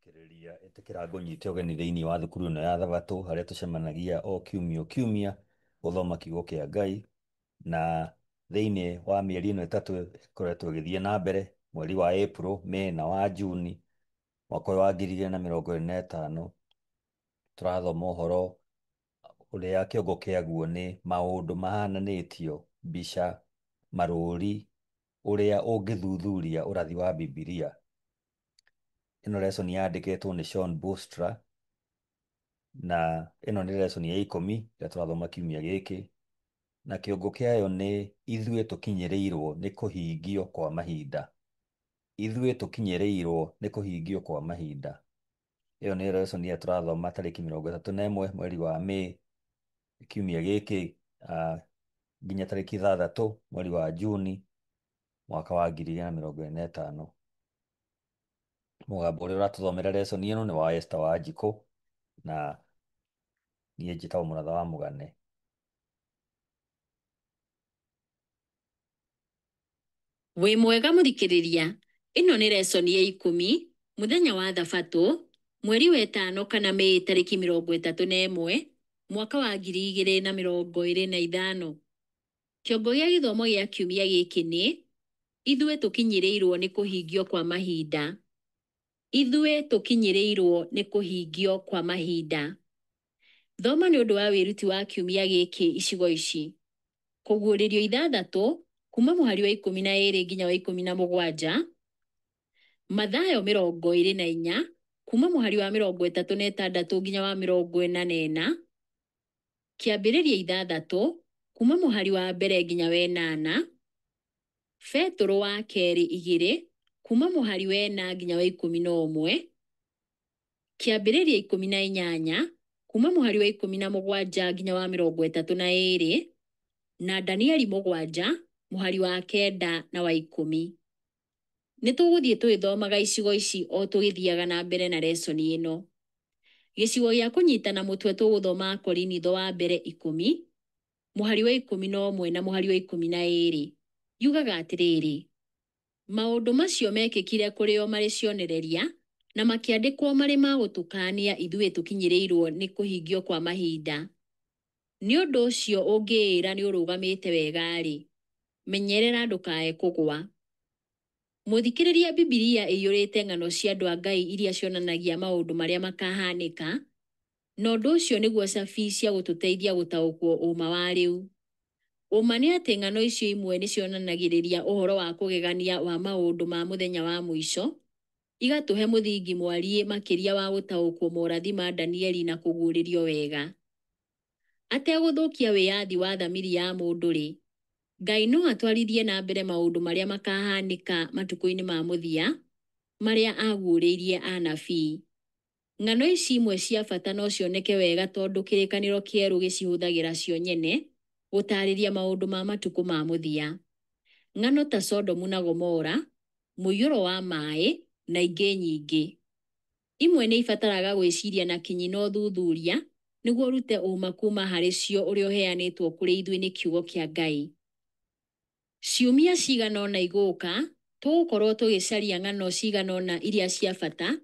Thikĩrĩria ĩtĩkĩra ngũnyite ũgeni thĩinĩ wa thukuru ĩno ya Thabatũ, harĩa tũcemanagia o kiumia o kiumia gũthoma kiugo kĩa Ngai. Na thĩinĩ wa mĩeri ĩno ĩtatũ ĩkoretwo ĩgĩthiĩ na mbere, mweri wa April, May na wa June mwaka ũyũ wa 2025, tũrathoma ũhoro ũrĩa kĩongo kĩaguo nĩ maũndũ mahananĩtio, mbica, marũri, ũrĩa ũngĩthuthuria ũrathi wa Bibilia. Ĩno lesson yandĩkĩtwo nĩ Shawn Bostra, na ĩno nĩ lesson ya 10 ĩrĩa tũrathoma kiumia gĩkĩ, na kĩongo kĩayo nĩ ithuĩ tũkinyĩrĩirwo nĩ kũhingio kwa mahinda. Ithuĩ tũkinyĩrĩirwo nĩ kũhingio kwa mahinda. Ĩyo nĩ lesson ĩrĩa tũrathoma tarĩki 31 mweri wa May kiumia gĩkĩ, nginya tarĩki 6 mweri wa June mwaka wa 2025. Mũgambo ũrĩa ũratũthomera lesson ĩno nĩ wa Esther Wanjikũ, na niĩ njĩtagwo Mũratha wa Mũgane. Wĩ mwega mũthikĩrĩria, ĩno nĩ lesson ya 10 mũthenya wa Thabatũ, mweri wa 5 kana May tarĩki 31 mwaka wa 2025. Kĩongo gĩa gĩthomo gĩa kiumia gĩkĩ nĩ ithuĩ tũkinyĩrĩirwo nĩ kũhingio kwa mahinda. Ithuĩ tũkinyĩrĩirwo nĩ kũhingio kwa mahinda. Thoma nĩ ũndũ wa wĩruti wa kiumia gĩkĩ icigo ici: kũguũrĩrio 6 kuma mũhari wa 12 nginya wa 17, Mathayo 24 kuma mũhari wa 36 nginya wa 44, Kĩambĩrĩria 6 kuma mũhari wa 1 nginya wa 8, Petũrũ wa kerĩ 2 kuma mũhari wa 4 nginya wa 11, Kĩambĩrĩria 18 kuma mũhari wa 17 nginya wa 32, na Danieli 7 mũhari wa 9 na wa 10. Nĩ tũgũthiĩ tũgĩthomaga icigo ici o tũgĩthiaga na mbere na lesson ĩno. Gĩcigo gĩa kũnyitana mũtwe tũgũthoma Korinitho wa mbere 10 mũhari wa 11 na mũhari wa 12. Yugaga atĩrĩrĩ: maũndũ macio mekĩkire kũrĩ o marĩ cionereria na makĩandĩkwo marĩ ma gũtũkania ithuĩ tũkinyĩrĩirwo nĩ kũhingio kwa mahinda. Nĩ ũndũ ũcio ũngĩĩra nĩ ũrũgamĩte wega-rĩ, menyerera ndũkae kũgwa. Mũthikĩrĩria, Bibilia ĩiyũrĩte ng'ano cia andũ a Ngai iria cionanagia maũndũ marĩa makahanĩka, na ũndũ ũcio nĩguo cabi cia gũtũteithia gũtaũkwo ũma wa rĩu. Ũma nĩ atĩ ng'ano icio imwe nĩ cionanagĩrĩria ũhoro wa kũgegania wa maũndũ ma mũthenya wa mũico, igatũhe mũthingi mwariĩ makĩria wa gũtaũkwo morathi ma Danieli na kũguũrĩrio wega. Ategũthũkia wĩyathi wa thamiri ya mũndũ-rĩ, Ngai no atwarithie na mbere maũndũ marĩa makahanĩka matukũ-inĩ ma mũthia marĩa aguũrĩirie anabii. Ng'ano ici imwe cia bata no cioneke wega tondũ kĩrĩkanĩro kĩerũ gĩcihũthagĩra cio nyene gũtaarĩria maũndũ ma matukũ ma mũthia. Ng'ano ta Sodomu na Gomora, mũiyũro wa maaĩ na ingĩ nyingĩ. Imwe nĩ ibataraga gwĩciria na kinyi na ũthuthuria nĩguo ũrute ũma kuma harĩ cio ũrĩa ũheanĩtwo kũrĩ ithuĩ nĩ kiugo kĩa Ngai. Ciumia cigana ũna igũka, tũgũkorwo tũgĩcaria ng'ano cigana ũna iria cia bata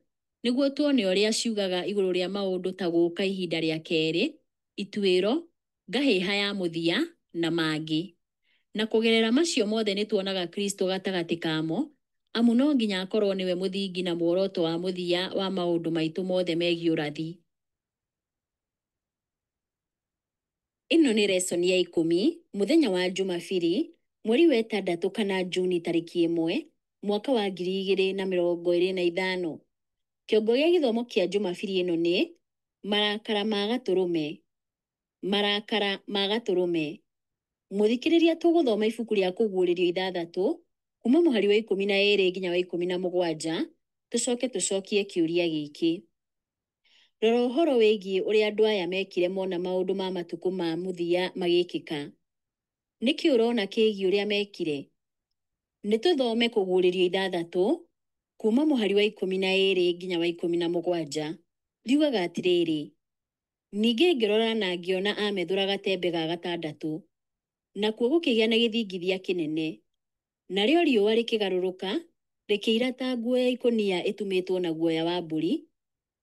nĩguo tuone ũrĩa ciugaga igũrũ rĩa maũndũ ta gũũka ihinda rĩa kerĩ, ituĩro, ngahĩha ya mũthia na mangĩ. Na kũgerera macio mothe nĩ tuonaga Kristo gatagatĩ kamo, amu no nginya akorwo nĩwe mũthingi na muoroto wa mũthia wa maũndũ maitũ mothe megiĩ ũrathi. Ĩno nĩ lesson ya 10 mũthenya wa Jumapili, mweri wa 6 kana Juni tarĩki 1 mwaka wa 2025. Kĩongo gĩa gĩthomo kĩa Jumapili ĩno nĩ marakara ma Gatũrũme. Marakara ma Gatũrũme. Mũthikĩrĩria, tũgũthoma ibuku rĩa kũguũrĩrio 6 kuma mũhari wa 12 nginya wa 17, tũcoke tũcokie kĩũria gĩkĩ: rora ũhoro wĩgiĩ ũrĩa andũ aya mekire mona maũndũ ma matukũ ma mũthia magĩkĩka. Nĩkĩ ũrona kĩgiĩ ũrĩa mekire? Nĩ tũthome kũguũrĩrio 6 kuma mũhari wa 12 nginya wa 17. Riugaga atĩrĩrĩ: ningĩ ngĩrora na ngĩona amethũra gatembe ga 6, nakuo gũkĩgĩa na gĩthingithia kĩnene. Narĩo riũa rĩkĩgarũrũka, reke irata nguo ya ikũnia ĩtumĩtwo na guoya wa mbũri,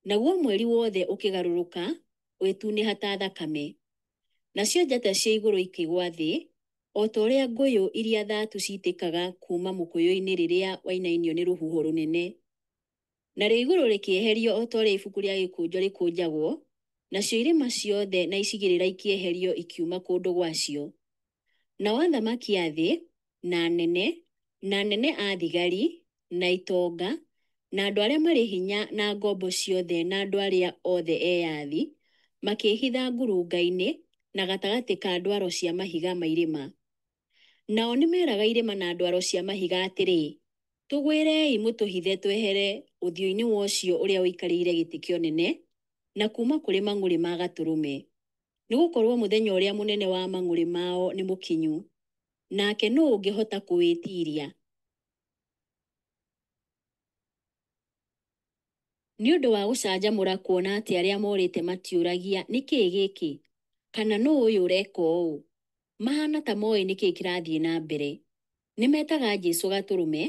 naguo mweri wothe ũkĩgarũrũka ũgĩtunĩha ta thakame. Nacio njata cia igũrũ ikĩgwa thĩ, o ta ũrĩa ngũyũ iria thatu citĩkaga kuma mũkũyũ-inĩ rĩrĩa wainainio nĩ rũhuho rũnene. Narĩo igũrũ rĩkĩeherio o ta ũrĩa ibuku rĩa gĩkũnjo rĩkũnjagwo, nacio irĩma ciothe na icigĩrĩra ikĩeherio ikiuma kũndũ gwacio. Nao athamaki a thĩ, na anene a thigari, na itonga, na andũ arĩa marĩ hinya na ngombo ciothe na andũ arĩa othe eyathi, makĩhitha ngurunga-inĩ na gatagatĩ ka ndwaro cia mahiga ma irĩma. Nao nĩmeraga irĩma na ndwaro cia mahiga atĩrĩ, tũgwĩrei mũtũhithe twehere ũthiũ-inĩ wa ũcio ũrĩa ũikarĩire gĩtĩ kĩa ũnene, na kuma kũrĩ mang'ũrĩ ma Gatũrũme. Nĩgũkorwo mũthenya ũrĩa mũnene wa mang'ũrĩ mao nĩ mũkinyu, nake nũũ ũngĩhota kũwĩtiria? Nĩ ũndũ wa gũcanjamũra kuona atĩ arĩa morĩte matiũragia nĩkĩĩ gĩkĩ, kana nũũ ũyũ ũreka ũũ? Mahana ta moĩ nĩkĩĩ kĩrathiĩ na mbere. Nĩmetaga Jesũ Gatũrũme,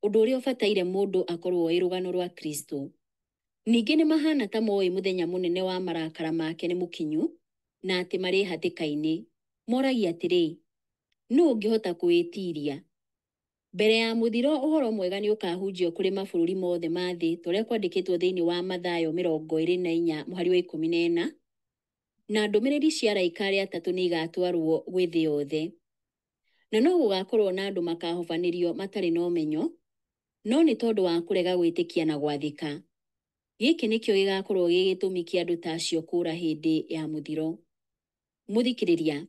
ũndũ ũrĩa ũbataire mũndũ akorwo wĩ rũgano rwa Kristo. Ningĩ nĩmahana ta moĩ mũthenya mũnene wa marakara make nĩ mũkinyu, na atĩ marĩ hatĩka-inĩ. Moragia atĩrĩ, nũũ ũngĩhota kũwĩtiria? Mbere ya mũthiro ũhoro mwega nĩ ũkahunjio kũrĩ mabũrũri mothe ma thĩ, tũrĩa kwandĩkĩtwo thĩinĩ wa Mathayo 24:4, na ndũmĩrĩri cia araika arĩa atatũ nĩ igatwarwo gwĩ thĩ yothe. Na no gũgakorwo na andũ makahobanĩrio matarĩ na ũmenyo, no nĩ tondũ wa kũrega gwĩtĩkia na gwathĩka. Gĩkĩ nĩkĩo gĩgakorwo gĩ gĩtũmi kĩa andũ ta acio kũũra hĩndĩ ya mũthiro. Mũthikĩrĩria,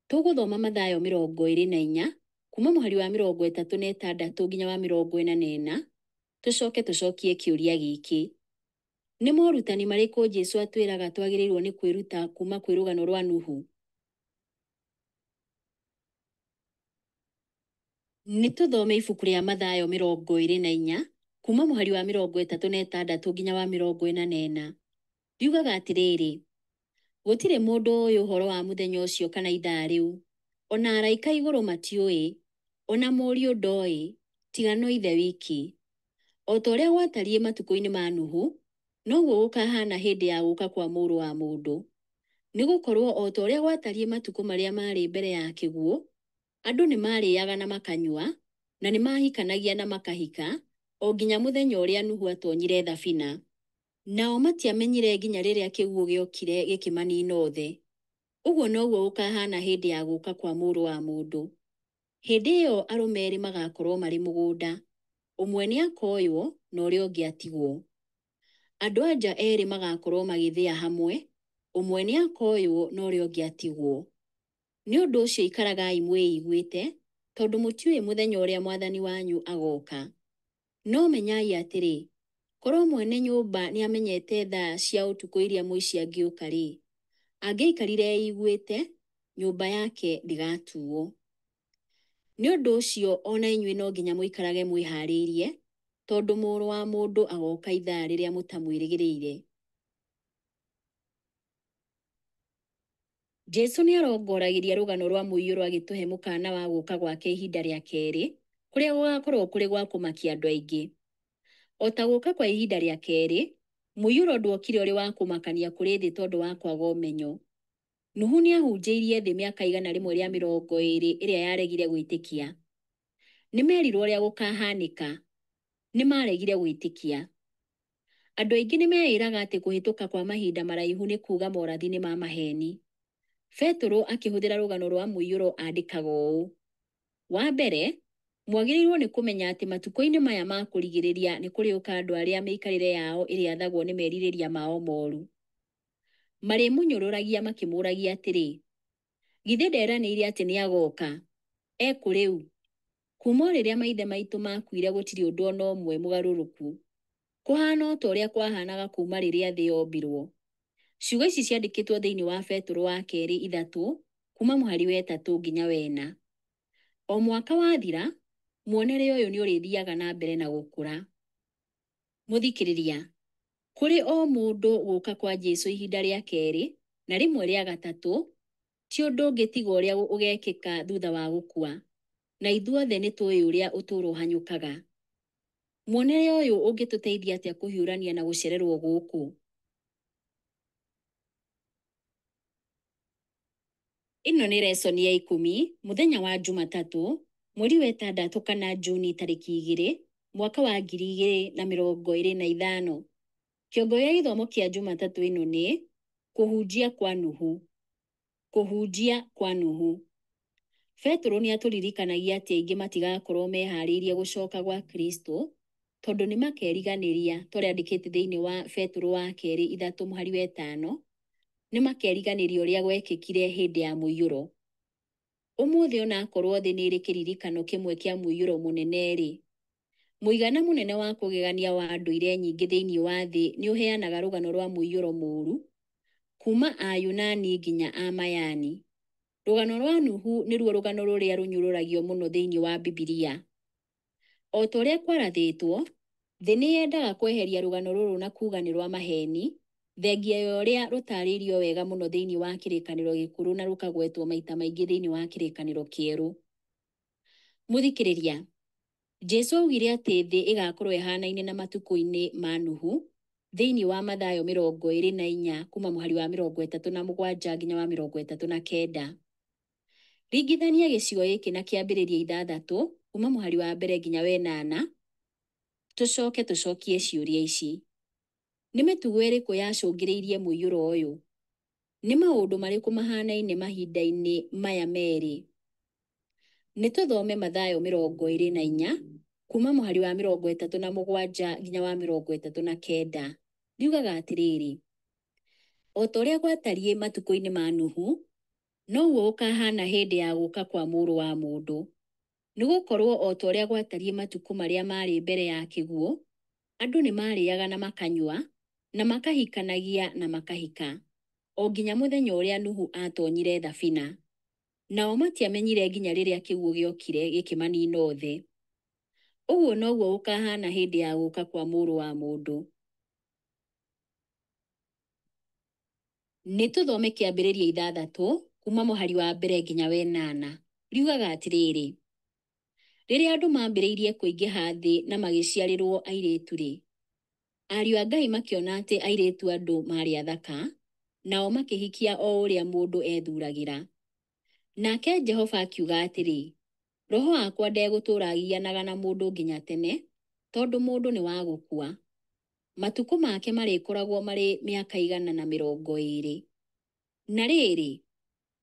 tũgũthoma Mathayo 24 kuma mũhari wa 36 nginya wa 44, tũcoke tũcokie kĩũria gĩkĩ. Nĩ morutani marĩkũ Jesũ atwĩraga twagĩrĩirwo nĩ kwĩruta kuma kwĩ rũgano rwa Nuhu? Nĩ tũthome ibuku rĩa Mathayo 24 kuma mũhari wa 36 nginya wa 44. Riugaga atĩrĩrĩ, gũtirĩ mũndũ ũyũ ũhoro wa mũthenya ũcio kana ithaa rĩu, ona araika igũrũ matiũĩ, ona mũriũ ndoĩ, tiga no Ithe wiki. O ta ũrĩa gwatariĩ matukũ-inĩ ma Nuhu, noguo gũkahana hĩndĩ ya gũũka kwa Mũrũ wa Mũndũ. Nĩgũkorwo o ta ũrĩa gwatariĩ matukũ marĩa marĩ mbere ya kĩguũ, andũ nĩ marĩaga na makanyua, na nĩ mahikanagia na makahika, o nginya mũthenya ũrĩa Nuhu atonyire thabina. Nao matiamenyire nginya rĩrĩa kĩguũ gĩokire gĩkĩmanina othe. Ũguo noguo gũkahana hĩndĩ ya gũũka kwa Mũrũ wa Mũndũ. Hĩndĩ ĩyo arũme erĩ magakorwo marĩ mũgũnda, ũmwe nĩ akoywo na ũrĩa ũngĩ atigwo. Andũ anja erĩ magakorwo magĩthĩa hamwe, ũmwe nĩ akoywo na ũrĩa ũngĩ atigwo. Nĩ ũndũ ũcio ikaragai mwĩiguĩte, tondũ mũtiũĩ mũthenya ũrĩa Mwathani wanyu agoka. No menyai atĩrĩ, korwo mwene nyũmba nĩ amenyete thaa cia ũtukũ iria mũici angĩũka-rĩ, angĩaikarire eiguĩte, nyũmba yake ndĩgatuo. Nĩ ũndũ ũcio ona inyuĩ no nginya mũikarage mwĩharĩirie, tondũ Mũrũ wa Mũndũ agoka ithaa rĩrĩa mũtamwĩrĩgĩrĩire. Jesũ nĩ arongoragĩria rũgano rwa mũiyũro agĩtũhe mũkana wa gũũka gwake ihinda rĩa kerĩ, kũrĩa gũgakorwo kũrĩ gwa kũmakia andũ aingĩ. O ta gũũka kwa ihinda rĩa kerĩ, mũiyũro ndwokire ũrĩ wa kũmakania kũrĩ thĩ tondũ wa kwaga ũmenyo. Nuhu nĩ ahunjĩirie thĩ mĩaka 120 ĩrĩa yaregire gwĩtĩkia. Nĩ merirwo ũrĩa gũkahanĩka, nĩ maregire gwĩtĩkia. Andũ aingĩ nĩ meĩraga atĩ kũhĩtũka kwa mahinda maraihu nĩ kuuga morathi nĩ ma maheni. Petero akĩhũthĩra rũgano rwa mũiyũro andĩkaga ũũ: wa mbere, mwagĩrĩirwo nĩ kũmenya atĩ matukũ-inĩ maya ma kũrigĩrĩria nĩ kũrĩũka andũ arĩa mĩikarĩre yao ĩrĩathagwo nĩ merirĩria mao moru. Marĩmũnyũrũragia makĩmũragia atĩrĩ, githĩ nderanĩire atĩ nĩ agoka? Ekũ rĩu? Kuma rĩrĩa maithe maitũ makuire gũtirĩ ũndũ ona ũmwe mũgarũrũku. Kũhana o ta ũrĩa kwahanaga kuma rĩrĩa thĩ yombirwo. Ciugo ici ciandĩkĩtwo thĩinĩ wa Petero wa kerĩ 3 kuma mũhari wa 3 nginya 4. O mwaka wathira, muonere ũyũ nĩ ũrĩthiaga na mbere na gũkũra. Mũthikĩrĩria, kũrĩ o mũndũ gũũka kwa Jesũ ihinda rĩa kerĩ na rĩmwe rĩa gatatũ, ti ũndũ ũngĩ tiga ũrĩa ũgekĩka thutha wa gũkua. Na ithuothe nĩ tũĩ ũrĩa ũtũũro ũhanyũkaga. Muonere ũyũ ũngĩtũteithia atĩa kũhiũrania na gũcererwo gũkũ? Ĩno nĩ lesson ya 10, mũthenya wa Jumatatũ, mweri wa 6 kana Juni tarĩki 2, mwaka wa 2025. Kĩongo gĩa gĩthomo kĩa Jumatatũ ĩno nĩ kũhunjia kwa Nuhu. Kũhunjia kwa Nuhu. Petro nĩ atũririkanagia atĩ aingĩ matigakorwo meharĩirie gũcoka gwa Kristo, tondũ nĩ makeriganĩria, tũrĩa andĩkĩte thĩinĩ wa Petro wa kerĩ 3:5, nĩ makeriganĩria ũrĩa gwekĩkire hĩndĩ ya mũiyũro. Ũmũthĩ ona akorwo thĩ nĩ ĩrĩ kĩririkano kĩmwe kĩa mũiyũro mũnene-rĩ, mũigana mũnene wa kũgegania wa ndũire nyingĩ thĩinĩ wa thĩ nĩ ũheanaga rũgano rwa mũiyũro mũũru, kuma Ayunani nginya Amayani. Rũgano rwa Nuhu nĩruo rũgano rũrĩa rũnyũrũragio mũno thĩinĩ wa Bibilia. O ta ũrĩa kwarathĩtwo, thĩ nĩ yendaga kweheria rũgano rũrũ na kuga nĩ rwa maheni, thengia ya ũrĩa rũtarĩirio wega mũno thĩinĩ wa kĩrĩkanĩro gĩkũrũ na rũkagwetwo maita maingĩ thĩinĩ wa kĩrĩkanĩro kĩerũ. Mũthikĩrĩria, Jesũ augire atĩ thĩ ĩgakorwo ĩhanaine na matukũ-inĩ ma Nuhu thĩinĩ wa Mathayo 24 kuma mũhari wa 37 nginya wa 39. Ringithania gĩcigo gĩkĩ na kĩambĩrĩria 6 kuma mũhari wa 1 nginya wa 8, tũcokie ciũria ici. Nĩ mĩtugo ĩrĩkũ yacũngĩrĩirie mũiyũro ũyũ? Nĩ maũndũ marĩkũ mahanaine mahinda-inĩ maya merĩ? Nĩ tũthome Mathayo 24 kuma mũhari wa 37 nginya wa 39. Riugaga atĩrĩrĩ: o ta ũrĩa gwatariĩ matukũ-inĩ ma Nuhu, noguo gũkahana hĩndĩ ya gũũka kwa Mũrũ wa Mũndũ. Nĩ gũkorwo o ta ũrĩa gwatariĩ matukũ marĩa marĩ mbere ya kĩguũ, andũ nĩ marĩaga na makanyua, na makahikanagia na makahika, o nginya mũthenya ũrĩa Nuhu atonyire thabina. Nao matiamenyire nginya rĩrĩa kĩguũ gĩokire gĩkĩmanina othe. Ũguo noguo gũkahana hĩndĩ ya gũũka kwa Mũrũ wa Mũndũ. Nĩ tũthome kĩambĩrĩria 6 kuma mũhari wa 1 nginya wa 8. Riugaga atĩrĩrĩ: rĩrĩa andũ maambĩrĩirie kũingĩha thĩ na magĩciarĩrwo airĩtu-rĩ, ariũ a Ngai makĩona atĩ airĩtu andũ marĩ athaka, nao makĩhikia o ũrĩa mũndũ ethuragĩra. Nake Jehova akiuga atĩrĩ: roho wakwa ndegũtũũra agianaga na mũndũ nginya tene, tondũ mũndũ nĩ wa gũkua. Matukũ make marĩkoragwo marĩ mĩaka 120. Na rĩrĩ,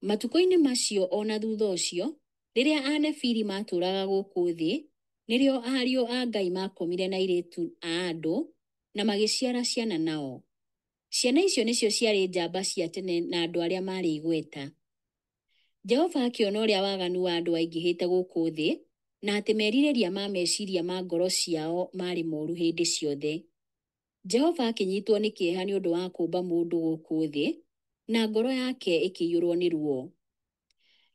matukũ-inĩ macio ona thutha ũcio, rĩrĩa anebiri matũũraga gũkũ thĩ, nĩrĩo ariũ a Ngai makomire na airĩtu a andũ na magĩciara ciana nao. Ciana icio nĩcio ciarĩ njamba cia tene na andũ arĩa marĩ igweta. Jehova akĩona ũrĩa waganu wa andũ aingĩhĩte gũkũ thĩ, na atĩ merirĩria ma meciria ma ngoro ciao marĩ moru hĩndĩ ciothe. Jehova akĩnyitwo nĩ kĩeha nĩ ũndũ wa kũmba mũndũ gũkũ thĩ, na ngoro yake ĩkĩiyũrwo nĩ ruo.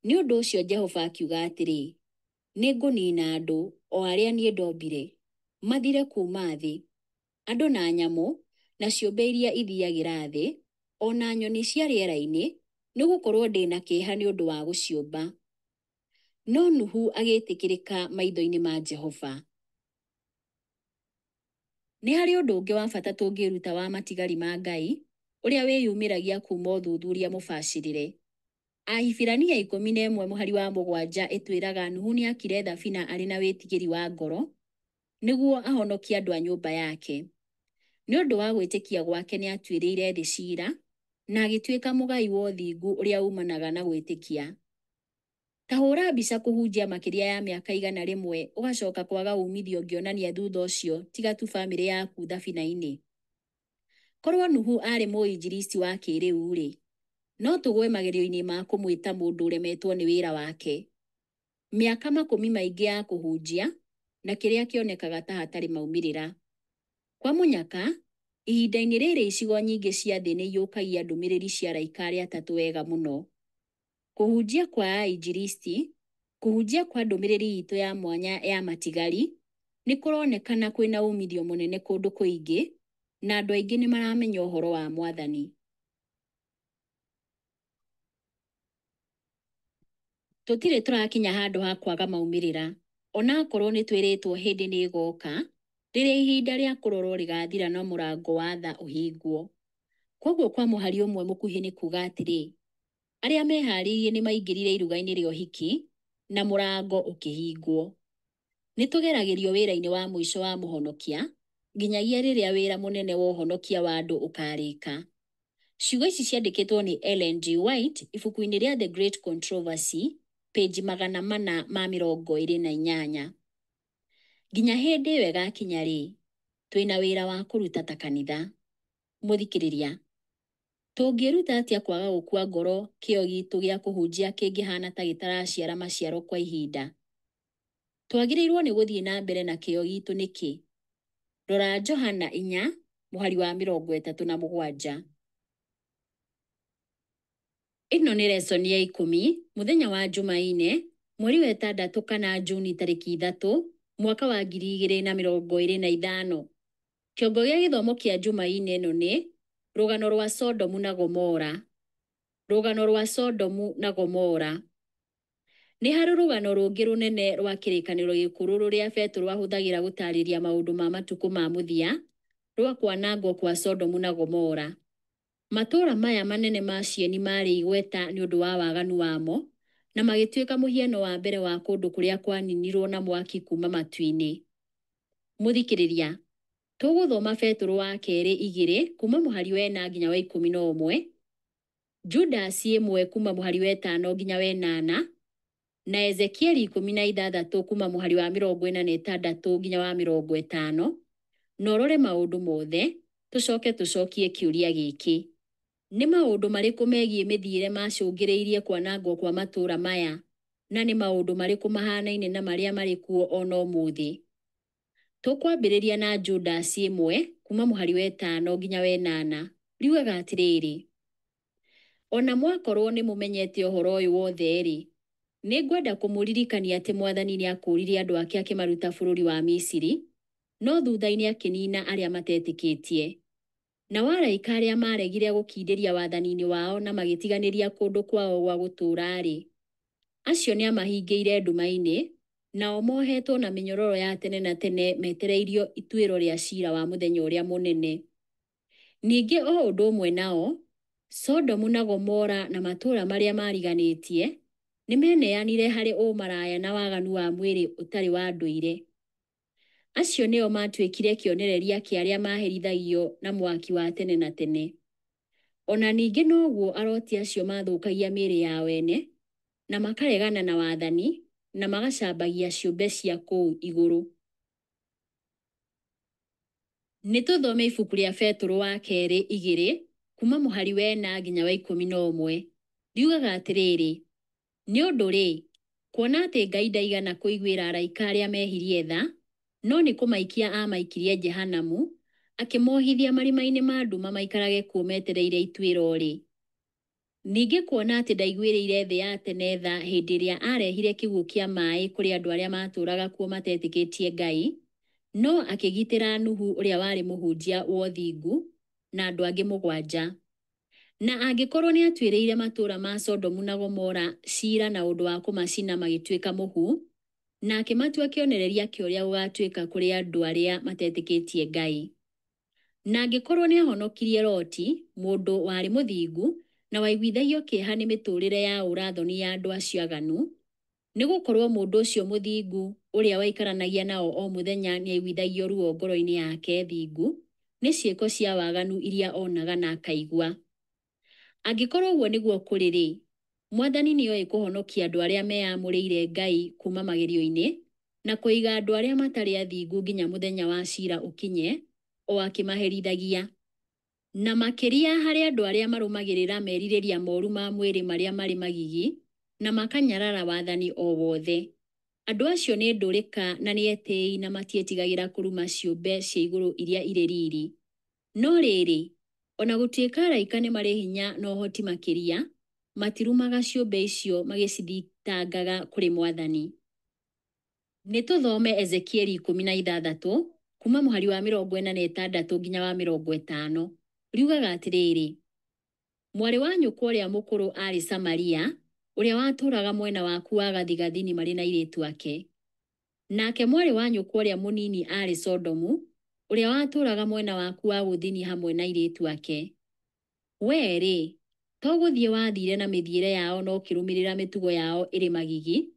Nĩ ũndũ ũcio Jehova akiuga atĩrĩ: nĩ ngũniina andũ, o arĩa niĩ ndombire, mathire kuma thĩ, andũ na nyamũ, na ciũmbe iria ithiiagĩra thĩ, o na nyoni cia rĩera-inĩ, nĩ gũkorwo ndĩ na kĩeha nĩ ũndũ wa gũciũmba. No Nuhu agĩtĩkĩrĩka maitho-inĩ ma Jehova. Nĩ harĩ ũndũ ũngĩ wa bata tũngĩruta wa matigari ma Ngai, ũrĩa wĩyumĩragia kuma ũthuthuria mũbacĩrĩre. Ahibirania 11 mũhari wa 7 ĩtwĩraga Nuhu nĩ akire thabina arĩ na wĩtigĩri wa ngoro, nĩguo ahonokie andũ a nyũmba yake. Nĩ ũndũ wa gwĩtĩkia gwake nĩ atuĩrĩire thĩ ciira, na agĩtuĩka mũgai wa ũthingu ũrĩa umanaga na gwĩtĩkia. Ta hũra mbica kũhunjia makĩria ya mĩaka 100 ũgacoka kwaga umithio ũngĩonania thutha ũcio tiga tu bamĩrĩ yaku thabina-inĩ. Korwo Nuhu arĩ mũinjilisti wa kĩrĩu-rĩ, no tũgwe magerio-inĩ ma kũmwĩta mũndũ ũremetwo nĩ wĩra wake. Mĩaka makũmi maingĩ ya kũhunjia, na kĩrĩa kĩonekaga ta hatarĩ maumĩrĩra. Kwa mũnyaka, ihinda-inĩ rĩrĩ icigo nyingĩ cia thĩ nĩ iyũkagia ndũmĩrĩri cia araika arĩa atatũ wega mũno. Kũhunjia kwa ainjilisti, kũhunjia kwa ndũmĩrĩri itũ ya mwanya ya matigari, nĩ kũronekana kwĩna umithio mũnene kũndũ kũingĩ, na andũ aingĩ nĩ maramenya ũhoro wa Mwathani. Tũtirĩ tũrakinya handũ ha kwaga maumĩrĩra, ona akorwo nĩ twĩrĩtwo hĩndĩ nĩ ĩgoka, rĩrĩa ihinda rĩa kũrorwo rĩgathira na mũrango wa tha ũhingwo. Koguo kwa mũhari ũmwe mũkuhĩ nĩ kuga atĩrĩ, arĩa meharĩirie nĩ maingĩrire iruga-inĩ rĩa ũhiki na mũrango ũkĩhingwo. Nĩ tũgeragĩrio wĩra-inĩ wa mũico wa mũhonokia nginyagia rĩrĩa wĩra mũnene wa ũhonokia wa andũ ũkarĩka. Ciugo ici ciandĩkĩtwo nĩ Ellen G. White ibuku-inĩ rĩa The Great Controversy, page 428. Nginya hĩndĩ ĩyo ĩgakinya rĩ, twĩna wĩra wa kũruta ta kanitha. Mũthikĩrĩria, tũngĩruta atĩa kwaga gũkua ngoro kĩyo gitũ gĩa kũhunjia kĩngĩhana ta gĩtaraciara maciaro kwa ihinda? Twagĩrĩirwo nĩ gũthiĩ na mbere na kĩyo gitũ nĩkĩ? Rora Johana 4 mũhari wa 37. Ĩno nĩ lesson ya 10 mũthenya wa Jumaine, mweri wa 6 kana Juni tarĩki 3 mwaka wa 2025. Kĩongo gĩa gĩthomo kĩa Jumaine ĩno nĩ rũgano rwa Sodomu na Gomora. Rũgano rwa Sodomu na Gomora. Nĩ harĩ rũgano rũngĩ rũnene rwa kĩrĩkanĩro gĩkũrũ rũrĩa Petro ahũthagĩra gũtarĩria maũndũ ma matukũ ma mũthia rwa kwanangwo kwa Sodomu na Gomora. Matũũra maya manene ma cieni marĩ igweta nĩ ũndũ wa waganu wamo na magĩtuĩka mũhiano wa mbere wa kũndũ kũrĩa kwaninirwo na mwaki kuma matu-inĩ. Mũthikĩrĩria, tũgũthoma Petro wa kerĩ 2 kuma mũhari wa 4 nginya wa 11, Judasi 1 kuma mũhari wa 5 nginya wa 8, na Ezekieli 16 kuma mũhari wa 46 nginya wa 50. Norore maũndũ mothe, tũcokie kĩũria gĩkĩ. Nĩ maũndũ marĩkũ megiĩ mĩthiĩre macũngĩrĩirie kwanangwo kwa matũũra maya, na nĩ maũndũ marĩkũ mahanaine na marĩa marĩ kuo ona ũmũthĩ? Tũkwambĩrĩria na Judasi 1 kuma mũhari wa 5 nginya wa 8. Riugaga atĩrĩrĩ: ona mwakorwo nĩ mũmenyete ũhoro ũyũ wothe-rĩ, nĩ ngwenda kũmũririkania atĩ Mwathani nĩ akũũrire andũ ake akĩmaruta bũrũri wa Misiri, no thutha-inĩ akĩnina arĩa matetĩkĩtie. Na araika arĩa maregire gũkindĩria wathani-inĩ wao na magĩtiganĩria kũndũ kwao gwa gũtũũra-rĩ, acio nĩ amahingĩire nduma-inĩ, nao mohetwo na mĩnyororo ya tene na tene metereirio ituĩro rĩa ciira wa mũthenya ũrĩa mũnene. Ningĩ o ũndũ ũmwe nao, Sodomu na Gomora na matũũra marĩa mariganĩtie nĩ meneanire harĩ ũmaraya na waganu wa mwĩrĩ ũtarĩ wa ndũire. Acio nĩo matuĩkire kĩonereria kĩa arĩa maherithagio na mwaki wa tene na tene. Ona ningĩ noguo aroti acio mathũkagia mĩĩrĩ yao ene na makaregana na wathani na magacambagia ciũmbe cia kũu igũrũ. Nĩ tũthome ibuku rĩa Petro wa kerĩ 2 kuma mũhari wa 4 nginya wa 11. Riugaga atĩrĩrĩ: nĩ ũndũ-rĩ, kuona atĩ Ngai ndaigana kũiguĩra araika arĩa mehirie tha, no nĩ kũmaikia amaikirie Jehanamu, akĩmohithia marima-inĩ ma nduma maikarage kuo metereire ituĩro-rĩ. Ningĩ kuona atĩ ndaiguĩrĩire thĩ ya tene tha hĩndĩ ĩrĩa arehire kĩguũ kĩa maaĩ kũrĩ andũ arĩa matũũraga kuo matetĩkĩtie Ngai, no akĩgitĩra Nuhu ũrĩa warĩ mũhunjia wa ũthingu na andũ angĩ 7. Na angĩkorwo nĩ atuĩrĩire matũũra ma Sodomu na Gomora ciira na ũndũ wa kũmacina magĩtuĩka mũhu, na akĩmatua kĩonereria kĩa ũrĩa gũgatuĩka kũrĩ andũ arĩa matetĩkĩtie Ngai. Na angĩkorwo nĩ ahonokirie Loti, mũndũ warĩ mũthingu na waiguithagio kĩeha nĩ mĩtũũrĩre ya ũrathoni ya andũ acio aganu, nĩ gũkorwo mũndũ ũcio mũthingu ũrĩa waikaranagia nao o mũthenya nĩ aiguithagio ruo ngoro-inĩ yake thingu nĩ ciĩko cia waganu iria onaga na akaigua. Angĩkorwo ũguo nĩguo kũrĩ-rĩ, Mwathani nĩoĩ kũhonokia andũ arĩa meyamũrĩire Ngai kuma magerio-inĩ na kũiga andũ arĩa matarĩ athingu nginya mũthenya wa ciira ũkinye, o akĩmaherithagia. Na makĩria harĩ andũ arĩa marũmagĩrĩra merirĩria moru ma mwĩrĩ marĩa marĩ magigi na makanyarara wathani o wothe. Andũ acio nĩ ndũrĩka na nĩ etĩĩi na matiĩtigagĩra kũruma ciũmbe cia igũrũ iria irĩ riri. No rĩrĩ, ona gũtuĩka araika nĩ marĩ hinya na ũhoti makĩria, matirumaga ciũmbe icio magĩcithitangaga kũrĩ Mwathani. Nĩ tũthome Ezekieli 16 kuma mũhari wa 46 nginya wa 50. Riugaga atĩrĩrĩ: mwarĩ wa nyũkwa ũrĩa mũkũrũ arĩ Samaria, ũrĩa watũũraga mwena waku wa gathigathini marĩ na airĩtu ake. Nake mwarĩ wa nyũkwa ũrĩa mũnini arĩ Sodomu, ũrĩa watũũraga mwena waku wa gũthini hamwe na airĩtu ake. Wee-rĩ, to gũthiĩ wathire na mĩthiĩre yao na ũkĩrũmĩrĩra mĩtugo yao ĩrĩ magigi,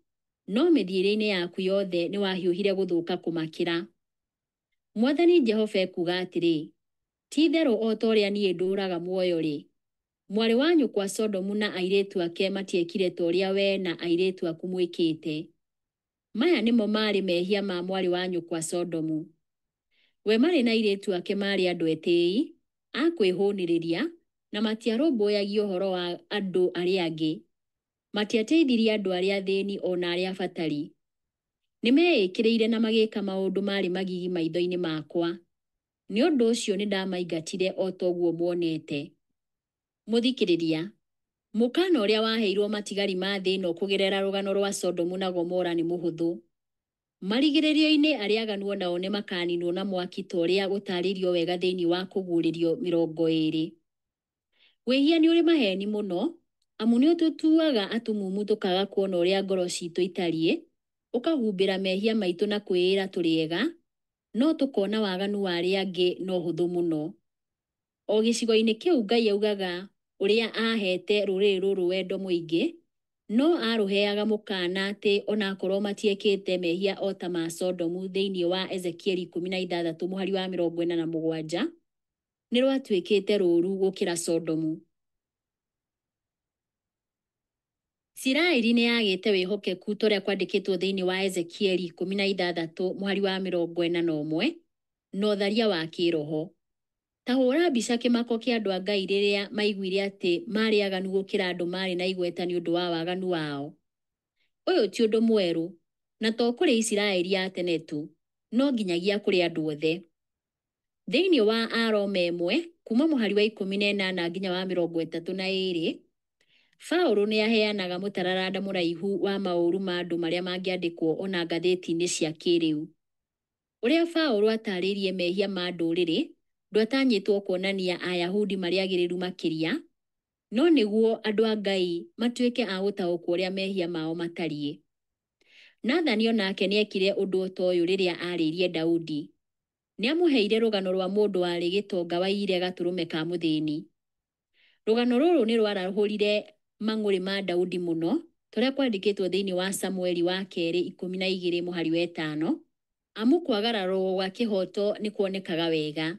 no mĩthiĩre-inĩ yaku yothe nĩ wahiũhire gũthũka kũmakĩra. Mwathani Jehova ekuuga atĩrĩ, ti-itherũ o ta ũrĩa niĩ ndũũraga muoyo-rĩ, mwarĩ wa nyũkwa Sodomu na airĩtu ake matiekire ta ũrĩa wee na airĩtu aku mwĩkĩte. Maya nĩmo maarĩ mehia ma mwarĩ wa nyũkwa Sodomu. We marĩ na airĩtu ake maarĩ andũ etĩĩi, a kwĩhũnĩrĩria, na matiarũmbũyagia ũhoro wa andũ arĩa angĩ. Matiateithirie andũ arĩa athĩni o na arĩa abatari. Nĩmeĩkĩrĩire na magĩĩka maũndũ marĩ magigi maitho-inĩ makwa. Nĩ ũndũ ũcio nĩ ndamaingatire o ta ũguo muonete. Mũthikĩrĩria, mũkana ũrĩa waheirwo matigari ma thĩ ĩno kũgerera rũgano rwa Sodomu na Gomora nĩ mũhũthũ. Marigĩrĩrio-inĩ arĩa aganu o nao nĩ makaninwo na mwaki ta ũrĩa gũtaarĩrio wega thĩinĩ wa Kũguũrĩrio 20. Wĩhia nĩ ũrĩ maheni mũno, amu nĩ ũtũtuaga atumumu tũkaga kuona ũrĩa ngoro ciitũ itariĩ, ũkahumbĩra mehia maitũ na kwĩĩra tũrĩ ega, no tũkona waganu wa arĩa angĩ no ũhũthũ mũno. O gĩcigo-inĩ kĩu Ngai augaga ũrĩa ahete rũrĩrĩ rũrũ wendo mũingĩ, no arũheaga mũkana atĩ ona akorwo matiekĩte mehia o ta ma Sodomu thĩinĩ wa Ezekieli 16:47, nĩ rwatuĩkĩte rũũru gũkĩra Sodomu. Isiraeli nĩ yagĩte wĩhokeku ta ũrĩa kwandĩkĩtwo thĩinĩ wa Ezekieli 16:41 na ũtharia wa kĩĩroho. Ta hũra mbica kĩmako kĩa andũ a Ngai rĩrĩa maiguire atĩ maarĩ aganu gũkĩra andũ maarĩ na igweta nĩ ũndũ wa waganu wao. Ũyũ ti ũndũ mwerũ, na to kũrĩ Isiraeli a tene tu, no nginyagia kũrĩ andũ othe. Thĩinĩ wa Aroma 1 kuuma mũhari wa 18 nginya wa 32, Paũlũ nĩ aheanaga mũtararanda mũraihu wa maũru ma andũ marĩa mangĩandĩkwo ona ngathĩti-inĩ cia kĩrĩu. Ũrĩa Paũlũ ataarĩirie mehia ma ndũrĩrĩ, ndwatanyĩtwo kuonania Ayahudi marĩ agĩrĩru makĩria, no nĩguo andũ a Ngai matuĩke a gũtaũkwo ũrĩa mehia mao matariĩ. Nathani onake nĩ ekire ũndũ o ta ũyũ rĩrĩa aarĩirie Daudi. Nĩ amũheire rũgano rwa mũndũ warĩ gĩtonga waiyire gatũrũme ka mũthĩni. Rũgano rũrũ nĩ rwarahũrire mang'ũrĩ ma Daudi mũno, tũrĩa kwandĩkĩtwo thĩinĩ wa Samueli wa kerĩ 12 mũhari wa 5, amu kwagararwo gwa kĩhooto nĩ kuonekaga wega.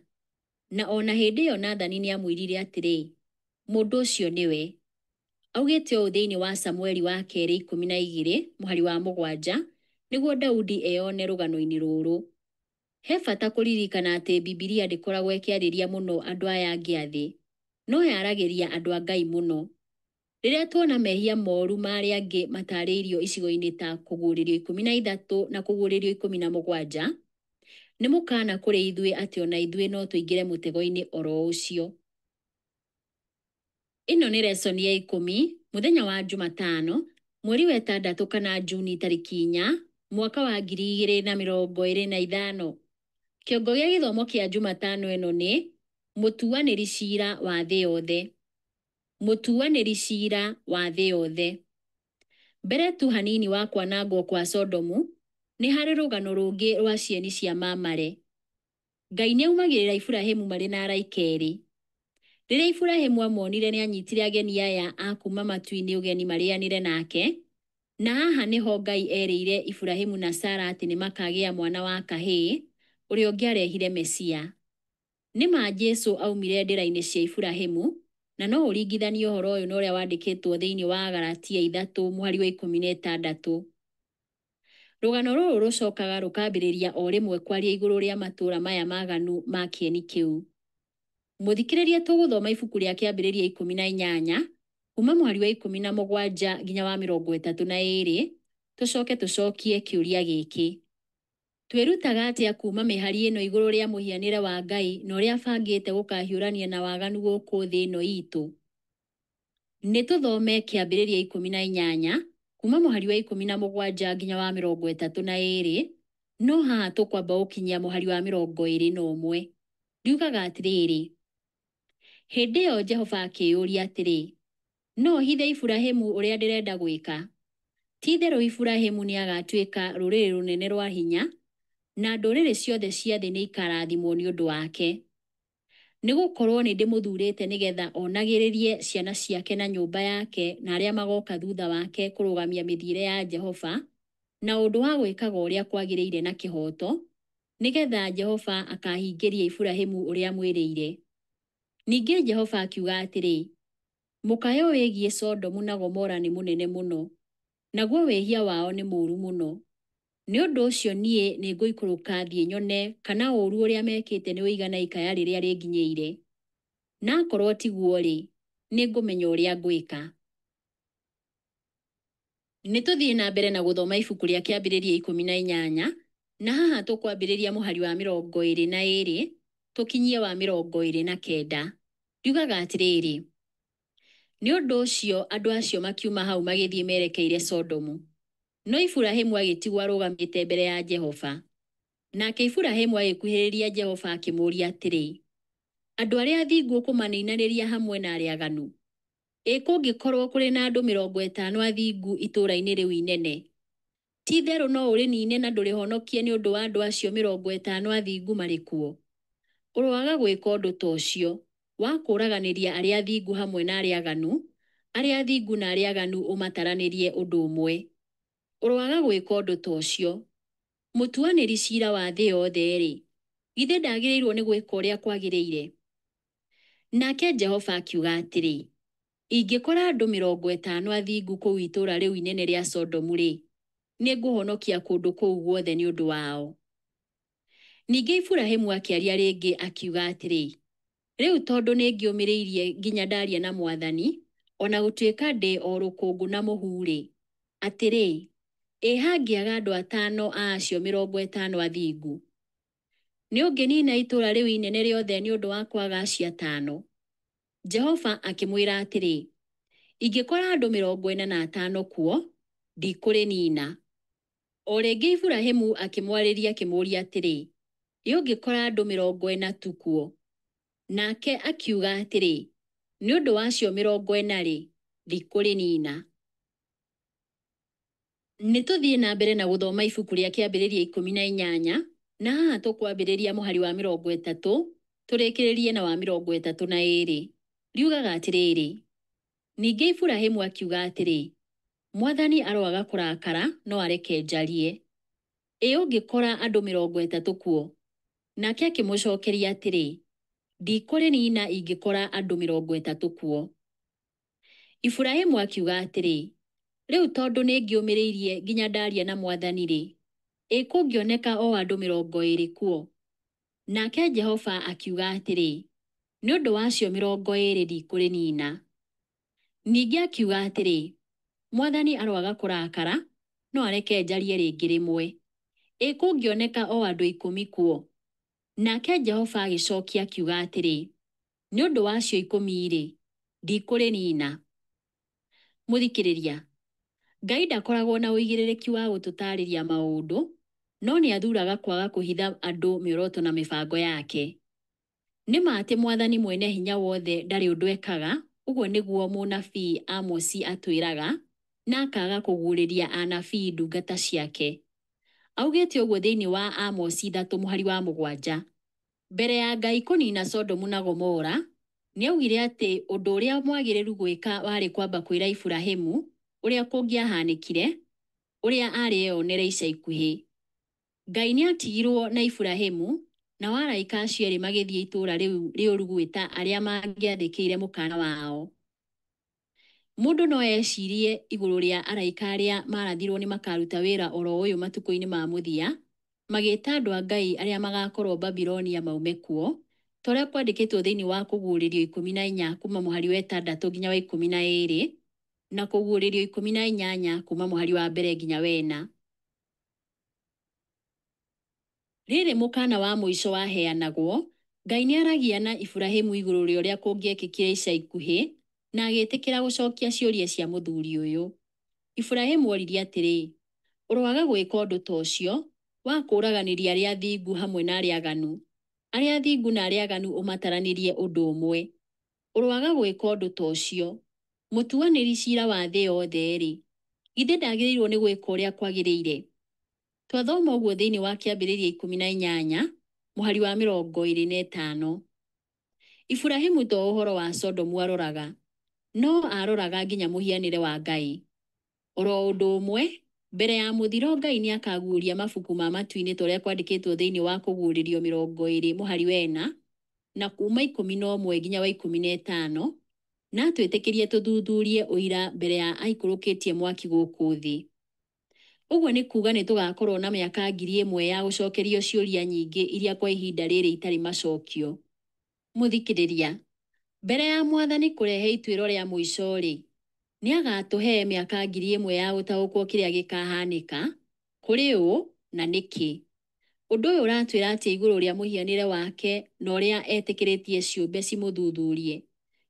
Na ona hĩndĩ ĩyo Nathani nĩ amwĩrire atĩrĩ, mũndũ ũcio nĩwe. Augĩte ũũ thĩinĩ wa Samueli wa kerĩ 12 mũhari wa 7, nĩguo Daudi eyone rũgano-inĩ rũrũ. He bata kũririkana atĩ Bibilia ndĩkoragwo ĩkĩarĩria mũno andũ aya angĩ a thĩ, no yaragĩria andũ a Ngai mũno. Rĩrĩa tuona mehia moru ma arĩa angĩ mataarĩirio icigo-inĩ ta Kũguũrĩrio 13 na Kũguũrĩrio 17, nĩ mũkana kũrĩ ithuĩ atĩ ona ithuĩ no tũingĩre mũtego-inĩ oro ũcio. Ĩno nĩ lesson ya 10, mũthenya wa Jumatano, mweri wa 6 kana Juni tarĩki 4, mwaka wa 2025. Kĩongo gĩa gĩthomo kĩa Jumatano ĩno nĩ mũtuanĩri ciira wa thĩ yothe. Mũtuanĩri ciira wa thĩ yothe. Mbere tu hanini wa kwanangwo kwa Sodomu, nĩ harĩ rũgano rũngĩ rwa cieni cia Mamare. Ngai nĩ aumagĩrĩra Iburahĩmu marĩ na araika erĩ. Rĩrĩa Iburahĩmu amonire nĩ anyitire ageni aya a kuma matu-inĩ ũgeni marĩanĩre nake, na haha nĩho Ngai erĩire Iburahĩmu na Sara atĩ nĩ makagĩa mwana wa kahĩĩ, ũrĩa ũngĩarehire Mesia. Nĩma Jesũ aumire ndĩra-inĩ cia Iburahĩmu, na no ũringithanie ũhoro ũyũ na ũrĩa wandĩkĩtwo thĩinĩ wa Galatia 3 mũhari wa 16. Rũgano rũrũ rũcokaga rũkambĩrĩria o rĩmwe kwaria igũrũ rĩa matũũra maya maganu ma kĩeni kĩu. Mũthikĩrĩria tũgũthoma ibuku rĩa Kĩambĩrĩria 18 kuma mũhari wa 17 nginya wa 32, tũcoke tũcokie kĩũria gĩkĩ. Twĩrutaga atĩa kuma mĩhari ĩno igũrũ rĩa mũhianĩre wa Ngai na ũrĩa abangĩte gũkahiũrania na waganu gũkũ thĩ ĩno itũ? Nĩ tũthome Kĩambĩrĩria 18 kuma mũhari wa 17 nginya wa 32, no haha tũkwamba gũkinyia mũhari wa 21. Ndiugaga atĩrĩrĩ, hĩndĩ ĩyo Jehova akĩyũria atĩrĩ, no hithe Iburahĩmu ũrĩa ndĩrenda gwĩka? ti-itherũ Iburahĩmu nĩagatuĩka rũrĩrĩ rũnene rwa hinya, na ndũrĩrĩ ciothe cia thĩ nĩikarathimwo nĩ ũndũ wake. Nĩgũkorwo nĩndĩmũthurĩte nĩgetha onagĩrĩrie ciana ciake na nyũmba yake na arĩa magoka thutha wake kũrũgamia mĩthiĩre ya Jehova na ũndũ wa gwĩkaga ũrĩa kwagĩrĩire na kĩhoto, nĩgetha Jehova akahingĩria Iburahĩmu ũrĩa mwĩrĩire. Ningĩ Jehova akiuga atĩrĩ, mũkayo wĩgiĩ Sodomu na Gomora nĩ mũnene mũno, naguo wĩhia wao nĩ mũũru mũno. Nĩ ũndũ ũcio niĩ nĩngũikũrũka thiĩ nyone kana ũũru ũrĩa mekĩte nĩ ũigana ikaya rĩrĩa rĩnginyĩire. Na akorwo tiguo-rĩ, nĩngũmenya ũrĩa ngwĩka. Nĩtũthiĩ na mbere na gũthoma ibuku rĩa Kĩambĩrĩria 18, na haha tũkwambĩrĩria mũhari wa 22 tũkinyie wa 29. Riugaga atĩrĩrĩ, nĩ ũndũ ũcio andũ acio makiuma hau magĩthiĩ merekeire Sodomu. No Iburahĩmu agĩtigwo arũgamĩte mbere ya Jehova. Nake Iburahĩmu agĩkuhĩrĩria Jehova akĩmũũria atĩrĩ, andũ arĩa athingu ũkũmaninanĩria hamwe na arĩa aaganu? Ĩ kũngĩkorwo kũrĩ na andũ 50 athingu itũũra-inĩ rĩu inene, ti-itherũ no ũrĩniine na ndũrĩhonokie nĩ ũndũ wa andũ acio 50 athingu marĩ kuo? Ũroaga gwĩka ũndũ ta ũcio, wa kũũraganĩria arĩa athingu hamwe na arĩa aaganu, arĩa athingu na arĩa aaganu ũmataranĩrie ũndũ ũmwe. Ũroaga gwĩka ũndũ ta ũcio. Mũtuanĩri ciira wa thĩ yothe-rĩ, githĩ ndagĩrĩirwo nĩ gwĩka ũrĩa kwagĩrĩire? Nake Jehova akiuga atĩrĩ, ingĩkora andũ 50 athingu kũu itũũra rĩu inene rĩa Sodomu-rĩ, nĩngũhonokia kũndũ kũu guothe nĩ ũndũ wao. Ningĩ Iburahĩmu akĩaria rĩngĩ akiuga atĩrĩ, rĩu tondũ nĩngĩũmĩrĩirie nginya ndaria na Mwathani, ona gũtuĩka ndĩ o rũkũngũ na mũhu-rĩ, atĩrĩ, ĩ hangĩaga andũ 5 a acio 50 athingu? Nĩ ũngĩnina itũũra rĩu inene rĩothe nĩ ũndũ wa kwaga acio 5? Jehova akĩmwĩra atĩrĩ, ingĩkora andũ 45 kuo, ndikũrĩnina. O rĩngĩ Iburahĩmu akĩmwarĩria akĩmũũria atĩrĩ, ũngĩkora andũ 40 tu kuo? Nake akiuga atĩrĩ, nĩ ũndũ wa acio 40-rĩ, ndikũrĩnina. Nĩtũthiĩ na mbere na gũthoma ibuku rĩa Kĩambĩrĩria 18, na haha tũkwambĩrĩria mũhari wa 30 tũrĩkĩrĩrie na wa 32. Riugaga atĩrĩrĩ, ningĩ Iburahĩmu akiuga atĩrĩ, Mwathani aroaga kũrakara no areke njarie. Ĩ ũngĩkora andũ 30 kuo? Nake akĩmũcokeria atĩrĩ, ndikũrĩnina ingĩkora andũ 30 kuo. Iburahĩmu akiuga atĩrĩ, rĩu tondũ nĩngĩũmĩrĩirie nginya ndaria na Mwathani-rĩ, ĩ kũngĩoneka o andũ 20 kuo? Nake Jehova akiuga atĩrĩ, nĩ ũndũ wa acio 20 ndikũrĩnina. Ningĩ akiuga atĩrĩ, Mwathani aroaga kũrakara no areke njarie rĩngĩ rĩmwe. Ĩ kũngĩoneka o andũ 10 kuo? Nake Jehova agĩcokia akiuga atĩrĩ, nĩ ũndũ wa acio 10-rĩ, ndikũrĩnina. Mũthikĩrĩria, Ngai ndakoragwo na ũigĩrĩrĩki wa gũtũtaarĩria maũndũ, no nĩathuraga kwaga kũhitha andũ mĩoroto na mĩbango yake. Nĩma atĩ Mwathani mwene hinya wothe ndarĩ ũndũ ekaga, ũguo nĩguo mũnabii Amosi atwĩraga, na akaga kũguũrĩria anabii ndungata ciake. Augĩte ũguo thĩinĩ wa Amosi 3 mũhari wa 7. Mbere ya Ngai kũnina Sodomu na Gomora, nĩaugire atĩ ũndũ ũrĩa mwagĩrĩru gwĩka warĩ kwamba kwĩra Iburahĩmu ũrĩa kũngĩahanĩkire, ũrĩa arĩeyonere ica ikuhĩ. Ngai nĩatigirwo na Iburahĩmu, na araika acio erĩ magĩthiĩ itũũra rĩu rĩũru gwĩta arĩa mangĩathĩkĩire mũkana wao. Mũndũ no ecirie igũrũ rĩa araika arĩa marathirwo nĩ makaruta wĩra oro ũyũ matukũ-inĩ ma mũthia, magĩta andũ a Ngai arĩa magakorwo Babilonia maume kuo, torĩa kwandĩkĩtwo thĩinĩ wa Kũguũrĩrio 14 kuma mũhari wa 6 nginya wa 12, na Kũguũrĩrio 18 kuma mũhari wa 1 nginya wa 4. Rĩrĩ mũkana wa mũico waheanagwo, Ngai nĩaragia na Iburahĩmu igũrũ rĩa ũrĩa kũngĩekĩkire ica ikuhĩ, na agĩtĩkĩra gũcokia ciũria cia mũthuri ũyũ. Iburahĩmu oririe atĩrĩ, ũroaga gwĩka ũndũ ta ũcio, wa kũũraganĩria arĩa athingu hamwe na arĩa aaganu, arĩa athingu na arĩa aaganu ũmataranĩrie ũndũ ũmwe. Ũroaga gwĩka ũndũ ta ũcio. Mũtuanĩri ciira wa thĩ yothe-rĩ, Githĩ ndagĩrĩirwo nĩ gwĩka ũrĩa kwagĩrĩire? Twathoma ũguo thĩinĩ wa kĩambĩrĩria 18 mũhari wa 25. Iburahĩmu to ũhoro wa Sodomu aroraga, no aroraga nginya mũhianĩre wa Ngai. Oro ũndũ ũmwe, mbere ya mũthiro Ngai nĩ akaguũria mabuku ma matu-inĩ tũrĩa kwandĩkĩtwo thĩinĩ wa kũguũrĩrio 20 mũhari wa 4 na kuma 11 nginya wa 15, na twĩtĩkĩrie tũthuthurie ũira mbere ya aikũrũkĩtie mwaki gũkũ thĩ. Ũguo nĩ kuuga nĩ tũgakorwo na mĩaka 1000 ya gũcokerio ciũria nyingĩ iria kwa ihinda rĩrĩ itarĩ macokio. Mũthikĩrĩria, mbere ya Mwathani kũrehe ituĩro rĩa mũico-rĩ, nĩ agatũhe mĩaka 1000 ya gũtaũkwo kĩrĩa gĩkahanĩka, kũrĩ ũ na nĩkĩ. Ũndũ ũyũ ũratwĩra atĩ igũrũ rĩa mũhianĩre wake na ũrĩa etĩkĩrĩtie ciũmbe cimũthuthurie.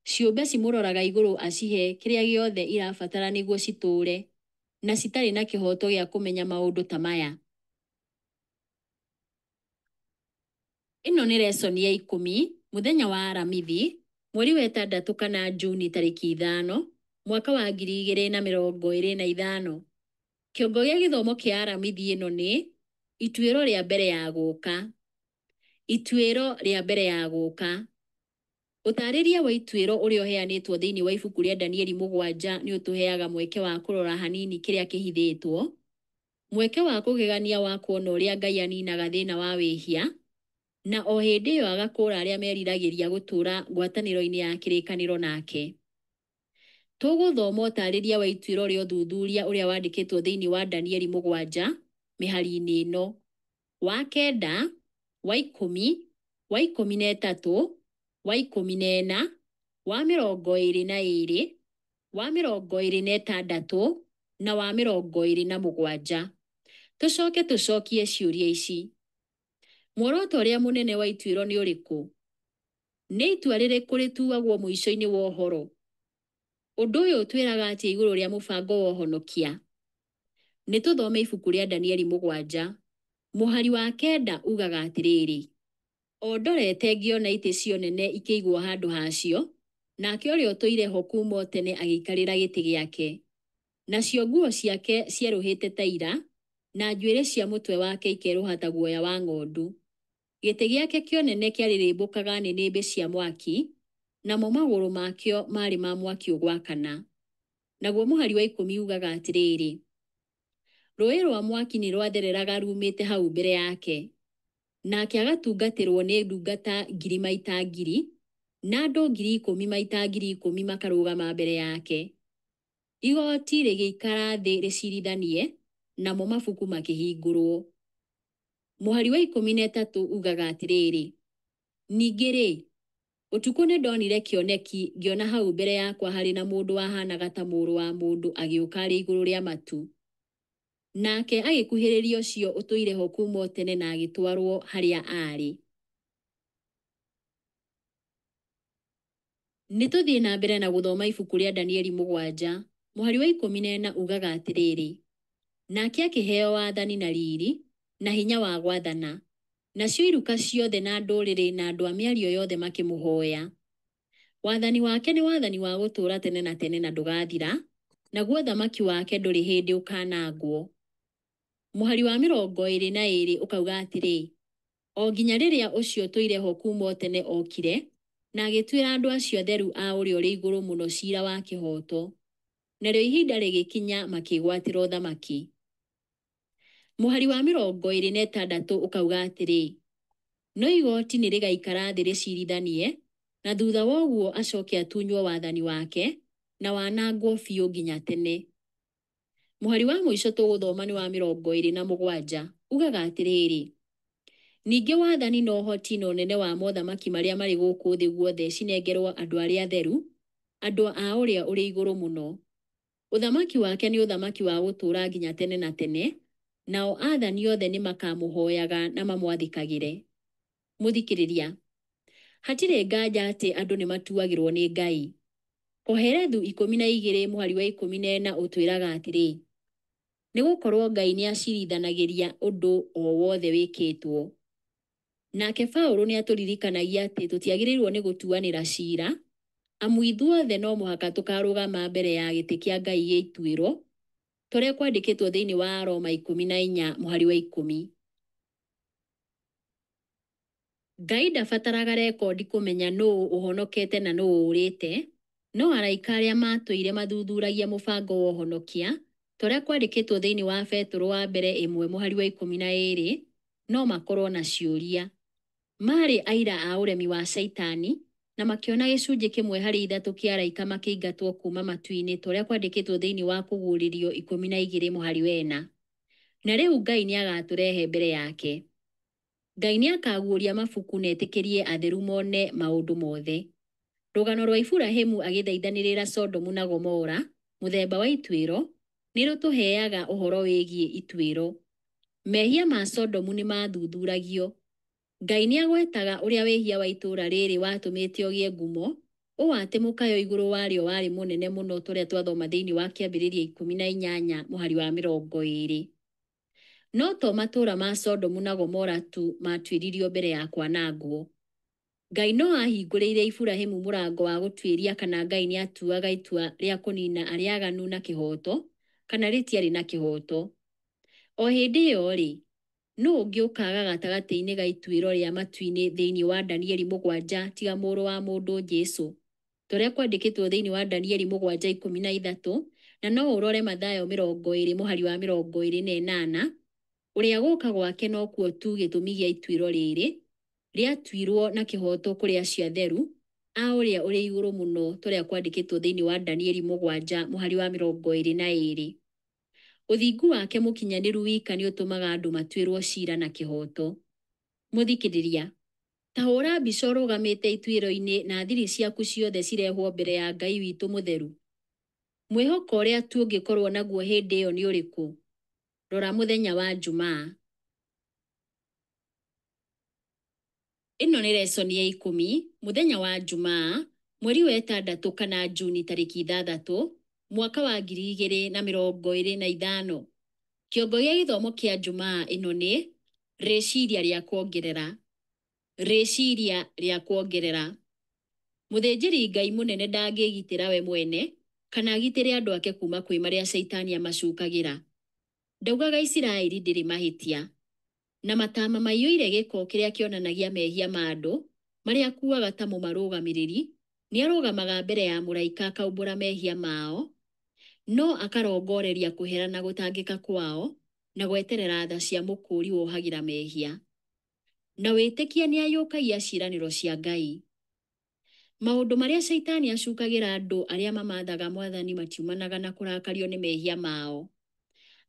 Ciũmbe cimũroraga igũrũ acihe kĩrĩa gĩothe irabatara nĩguo citũũre, na citarĩ na kĩhoto gĩa kũmenya maũndũ ta maya. Ĩno nĩ lesson ya 10, mũthenya wa Aramithi, mweri wa 6 kana Juni tarĩki 5, mwaka wa 2025. Kĩongo gĩa gĩthomo kĩa Aramithi ĩno nĩ ituĩro rĩa mbere ya gũũka. Ituĩro rĩa mbere ya gũũka. Ũtaarĩria wa ituĩro ũrĩa ũheanĩtwo thĩinĩ wa ibuku rĩa Danieli 7 nĩ ũtũheaga mweke wa kũrora hanini kĩrĩa kĩhithĩtwo, mweke wa kũgegania wa kuona ũrĩa Ngai aninaga thĩna wa wĩhia, na o hĩndĩ ĩyo agakũũra arĩa meriragĩria gũtũũra ngwatanĩro-inĩ ya kĩrĩkanĩro nake. Tũgũthoma ũtaarĩria wa ituĩro rĩa ũthuthuria ũrĩa wandĩkĩtwo thĩinĩ wa Danieli 7 mĩhari-inĩ ĩno: wa 9, wa 10, wa 13, wa 14, wa 22, wa 26 na wa 27. Tũcoke tũcokie ciũria ici. Muoroto ũrĩa mũnene wa ituĩro nĩ ũrĩkũ? Nĩ itua rĩrĩkũ rĩtuagwo mũico-inĩ wa ũhoro? Ũndũ ũyũ ũtwĩraga atĩ igũrũ rĩa mũbango wa ũhonokia. Nĩ tũthome ibuku rĩa Danieli 7, mũhari wa 9 ugaga atĩrĩrĩ: o ndorete ngĩona itĩ cio nene ikĩigwo handũ hacio, nake ũrĩa ũtũire ho kuuma o tene agĩikarĩra gĩtĩ gĩake. Nacio nguo ciake cierũhĩte ta ira, na njuĩrĩ cia mũtwe wake ikerũha ta guoya wa ng'ondu. Gĩtĩ gĩake kĩonene kĩarĩrĩmbũkaga nĩnĩmbĩ cia mwaki, namo magũrũ makĩo marĩ ma mwaki ũgwakana. Naguo mũhari wa 10 ugaga atĩrĩrĩ: rũũĩ rwa mwaki nĩ rwathereraga rumĩte hau mbere yake, nake agatungatĩrwo nĩ ndungata 1000 maita 1000, na andũ 10,000 maita 10,000 makarũgama mbere yake. Igoti rĩgĩikara thĩ rĩcirithanie, namo mabuku makĩhingũrwo. Mũhari wa 13 ugaga atĩrĩrĩ: ningĩ-rĩ, ũtukũ nĩ ndonire kĩoneki, ngĩona hau mbere yakwa harĩ na mũndũ wahanaga ta mũrũ wa mũndũ agĩũka arĩ igũrũ rĩa matu. Nake agĩkuhĩrĩria ũcio ũtũire ho kuuma o tene na agĩtwarwo harĩa arĩ. Nĩ tũthiĩ na mbere na gũthoma ibuku rĩa Danieli 7, mũhari wa 14 ugaga atĩrĩrĩ: nake akĩheo wathani na riri na hinya wa gwathana, nacio iruka ciothe na ndũrĩrĩ na andũ a mĩario yothe makĩmũhooya. Wathani wake nĩ wathani wa gũtũũra tene na tene na ndũgathira, naguo thamaki wake ndũrĩ hĩndĩ ũkanangwo. Mũhari wa 22 ũkauga atĩrĩ: o nginya rĩrĩa ũcio ũtũire ho kuuma o tene okire, na agĩtuĩra andũ acio atheru a ũrĩa ũrĩ igũrũ mũno ciira wa kĩhooto, narĩo ihinda rĩgĩkinya makĩgwatĩra ũthamaki. Mũhari wa 26 ũkauga atĩrĩ: no igoti nĩ rĩgaikara thĩ rĩcirithanie, na thutha wa ũguo acoke atunywo wathani wake, na wanangwo biũ nginya tene. Mũhari wa mũico tũgũthoma nĩ wa 27 ugaga atĩrĩrĩ: ningĩ wathani na ũhoti na ũnene wa mothamaki marĩa marĩ gũkũ thĩ guothe cinengerwo andũ arĩa atheru, andũ a ũrĩa ũrĩ igũrũ mũno. Ũthamaki wake nĩ ũthamaki wa gũtũũra nginya tene na tene, nao athani othe nĩ makamũhooyaga na mamwathĩkagĩre. Mũthikĩrĩria, hatirĩ nganja atĩ andũ nĩ matuagĩrwo nĩ Ngai. Koherethu 12 mũhari wa 14 ũtwĩraga atĩrĩ: nĩ gũkorwo Ngai nĩ acirithanagĩria ũndũ o wothe wĩkĩtwo. Nake Paũlũ nĩ atũririkanagia atĩ tũtiagĩrĩirwo nĩ gũtuanĩra ciira, amu ithuothe no mũhaka tũkarũgama mbere ya gĩtĩ kĩa Ngai gĩa ituĩro, tũrĩa kwandĩkĩtwo thĩinĩ wa Roma 14:10. Ngai ndabataraga rekondi kũmenya nũũ ũhonokete na nũũ ũrĩte, no araika arĩa matũire mathuthuragia mũbango wa ũhonokia, tũrĩa kwandĩkĩtwo thĩinĩ wa Petro wa mbere 1:12, no makorwo na ciũria. Marĩ aira a ũremi wa Saitani, na makĩona gĩcunjĩ kĩmwe harĩ ithatũ kĩa araika makĩingatwo kuuma matu-inĩ, tũrĩa kwandĩkĩtwo thĩinĩ wa Kũguũrĩrio 12:4. Na rĩu Ngai nĩagatũrehe mbere yake. Ngai nĩakaguũria mabuku na etĩkĩrie atheru mone maũndũ mothe. Rũgano rwa Iburahĩmu agĩthaithanĩrĩra Sodomu na Gomora, mũthemba wa ituĩro, nĩrũtũheaga ũhoro wĩgiĩ ituĩro. Mehia ma Sodomu nĩmathuthuragio. Ngai nĩagwetaga ũrĩa wĩhia wa itũũra rĩrĩ watũmĩte ũgĩe ngumo, ũũ atĩ mũkayo igũrũ warĩo warĩ mũnene mũno, tũrĩa twathoma thĩinĩ wa Kĩambĩrĩria 18:20. No to matũũra ma Sodomu na Gomora tu matuĩririo mbere ya kwanangwo. Ngai no ahingũrĩire Iburahĩmu mũrango wa gũtuĩria kana Ngai nĩatuaga itua rĩa kũnina arĩa aganu na kĩhooto, kana rĩtiarĩ na kĩhooto. O hĩndĩ ĩyo-rĩ, nũũ ũngĩ ũkaga gatagatĩ-inĩ ga ituĩro rĩa matu-inĩ thĩinĩ wa Danieli 7 tiga mũrũ wa mũndũ Jesũ, tũrĩa kwandĩkĩtwo thĩinĩ wa Danieli 7:13, na no ũrore Mathayo 20:28, ũrĩa gũka gwake no kuo tu gĩtũmi gĩa ituĩro rĩrĩ rĩatuirwo na kĩhooto kũrĩ acio atheru a ũrĩa ũrĩ igũrũ mũno, tũrĩa kwandĩkĩtwo thĩinĩ wa Danieli 7:22. Ũthingu wake mũkinyanĩru wika nĩ ũtũmaga andũ matuĩrwo ciira na kĩhooto. Mũthikĩrĩria, ta hũra mbica ũrũgamĩte ituĩro-inĩ na thiri ciaku ciothe cirehwo mbere ya Ngai witũ mũtheru. Mwĩhoko ũrĩa tu ũngĩkorwo naguo hĩndĩ ĩyo nĩ ũrĩkũ? Rora mũthenya wa Jumaa. Ĩno nĩ lesoni ya 10, mũthenya wa Jumaa, mweri wa 6 kana Juni 6, mwaka wa 2025. Kĩongo gĩa gĩthomo kĩa Jumaa ĩno nĩ rĩciria rĩa kuongerera. Rĩciria rĩa kuongerera. Mũthĩnjĩri Ngai mũnene ndangĩgitĩra we mwene, kana agitĩre andũ ake kuma kwĩ marĩa Saitani amacukagĩra. Ndaugaga Isiraeli ndĩrĩ mahĩtia. Na matama maiyũire gĩko kĩrĩa kĩonanagia mehia ma andũ, marĩa akuaga ta mũmarũgamĩrĩri, nĩarũgamaga mbere ya mũraika akaumbũra mehia mao, no akarongoreria kũherana gũtangĩka kwao, na gweterera tha cia mũkũũri wohagĩra mehia. Na wĩtĩkia nĩayũkagia ciĩranĩro cia Ngai. Maũndũ marĩa Saitani acukagĩra andũ arĩa mamathaga Mwathani matiumanaga na kũrakario nĩ mehia mao.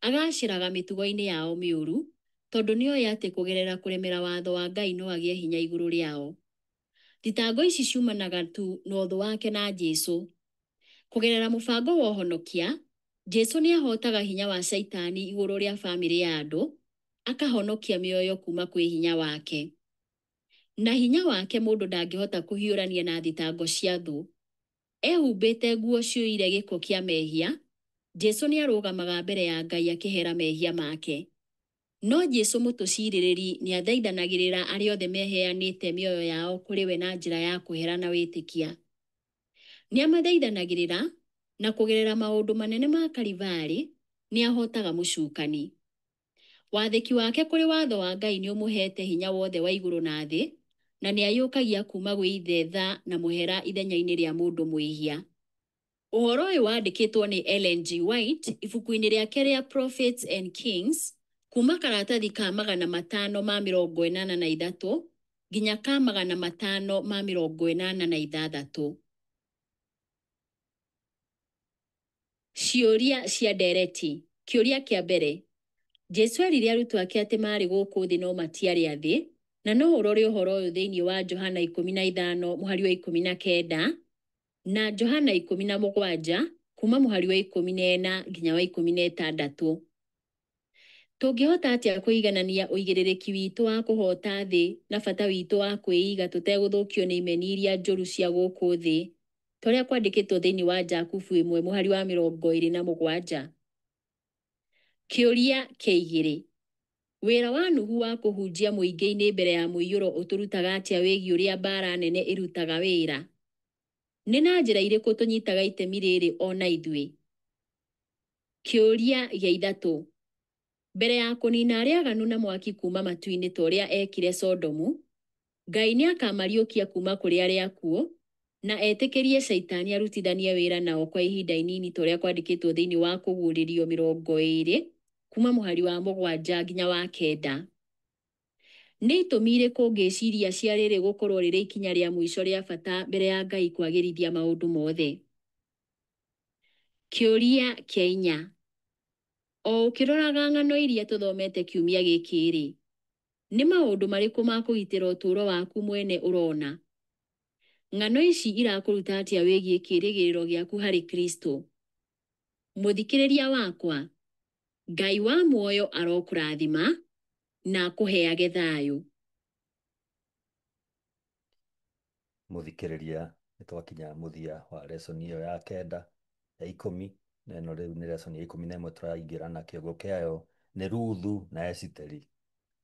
Agacĩraga mĩtugo-inĩ yao mĩũru, tondũ nĩoĩ atĩ kũgerera kũremera watho wa Ngai no agĩe hinya igũrũ rĩao. Thitango ici ciumanaga tu na ũthũ wake na Jesũ. Kũgerera mũbango wa ũhonokia, Jesũ nĩahotaga hinya wa Saitani igũrũ rĩa bamĩrĩ ya andũ, akahonokia mĩoyo kuma kwĩ hinya wake. Na hinya wake mũndũ ndangĩhota kũhiũrania na thitango cia thũ. Ehumbĩte nguo ciũire gĩko kĩa mehia, Jesũ nĩarũgamaga mbere ya Ngai akĩhera mehia make. No Jesũ mũtũcirĩrĩri nĩathaithanagĩrĩra arĩa othe meheanĩte mĩoyo yao kũrĩ we na njĩra ya kũhera na wĩtĩkia. Nĩamathaithanagĩrĩra, na kũgerera maũndũ manene ma Kalivarĩ, nĩahotaga mũcukani. Wathĩki wake kũrĩ watho wa Ngai nĩũmũhete hinya wothe wa igũrũ na thĩ, na nĩayũkagia kuma gwĩ ithe tha na mũhera ithenya-inĩ rĩa mũndũ mwĩhia. Ũhoro ũyũ wandĩkĩtwo nĩ Ellen G. White ibuku-inĩ rĩake rĩa Prophets and Kings, kuma karatathi ka 583 nginya ka 586. Ciũria cia ndereti. Kĩũria kĩa mbere. Jesũ erire arutwo ake atĩ marĩ gũkũ thĩ no matiarĩ a thĩ, na no ũrore ũhoro ũyũ thĩinĩ wa Johana 15:19 na Johana 17 kuma mũhari wa 14 nginya wa 16. Tũngĩhota atĩa kũiganania ũigĩrĩrĩki witũ wa kũhota thĩ na bata witũ wa kwĩiga tũtegũthũkio nĩ imeni iria njũru cia gũkũ thĩ, tũrĩa kwandĩkĩtwo thĩinĩ wa Jakubu 1 mũhari wa 27. Kĩũria kĩa 2. Wĩra wa Nuhu wa kũhunjia mũingĩ-inĩ mbere ya mũiyũro ũtũrutaga atĩa wĩgiĩ ũrĩa mbara nene ĩrutaga wĩra? Nĩ na njĩra irĩkũ tũnyitaga itemi rĩrĩ ona ithuĩ? Kĩũria gĩa ithatũ. Mbere ya kũnina arĩa aganu na mwaki kuma matu-inĩ ta ũrĩa ekire Sodomu, Ngai nĩ akamariũkia kuma kũrĩ arĩa akuũ na etĩkĩrie Caitani arutithanie wĩra nao kwa ihinda inini ta ũrĩa kwandĩkĩtwo thĩinĩ wa Kũguũrĩrio 20 kuma mũhari wa 7 nginya wa 9. Nĩ itũmi irĩkũ ngĩciria ciarĩrĩ gũkorwo rĩrĩ ikinya rĩa mũico rĩa bata mbere ya Ngai kwagĩrithia maũndũ mothe? Kĩũria kĩa 4. O ũkĩroraga ng'ano iria tũthomete kiumia gĩkĩ-rĩ, nĩ maũndũ marĩkũ ma kũgitĩra ũtũũro waku mwene ũrona? Ng'ano ici irakũruta atĩa wĩgiĩ kĩĩrĩgĩrĩro gĩaku harĩ Kristo? Mũthikĩrĩria wakwa, Ngai wa muoyo arokũrathima na akũheage thayũ. Mũthikĩrĩria, nĩ twakinya mũthia wa lesson ĩyo ya 9 ya 10, na ĩno rĩu nĩ lesson ya 11 tũraingĩra, na kĩongo kĩayo nĩ Ruthu na Esiteri.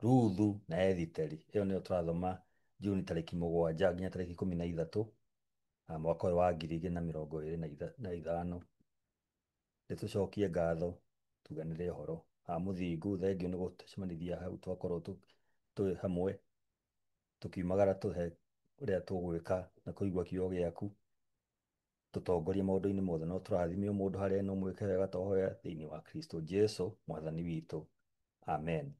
Ruthu na Esiteri, ĩyo nĩyo tũrathoma Juni tarĩki 7 nginya tarĩki 13 mwaka ũyũ wa 2025. Nĩtũcokie ngatho, tuganĩre ũhoro. Mũthingu, thengiũ nĩ gũtũcemanithia hau twakorwo twĩ hamwe tũkiumagara tũhe ũrĩa tũgwĩka na kũigua kiugo gĩaku, tũtongorie maũndũ-inĩ mothe, no tũrathimio mũndũ harĩa no mwĩke wega twahoya thĩinĩ wa Kristo Jesu mwathani witũ. Amen.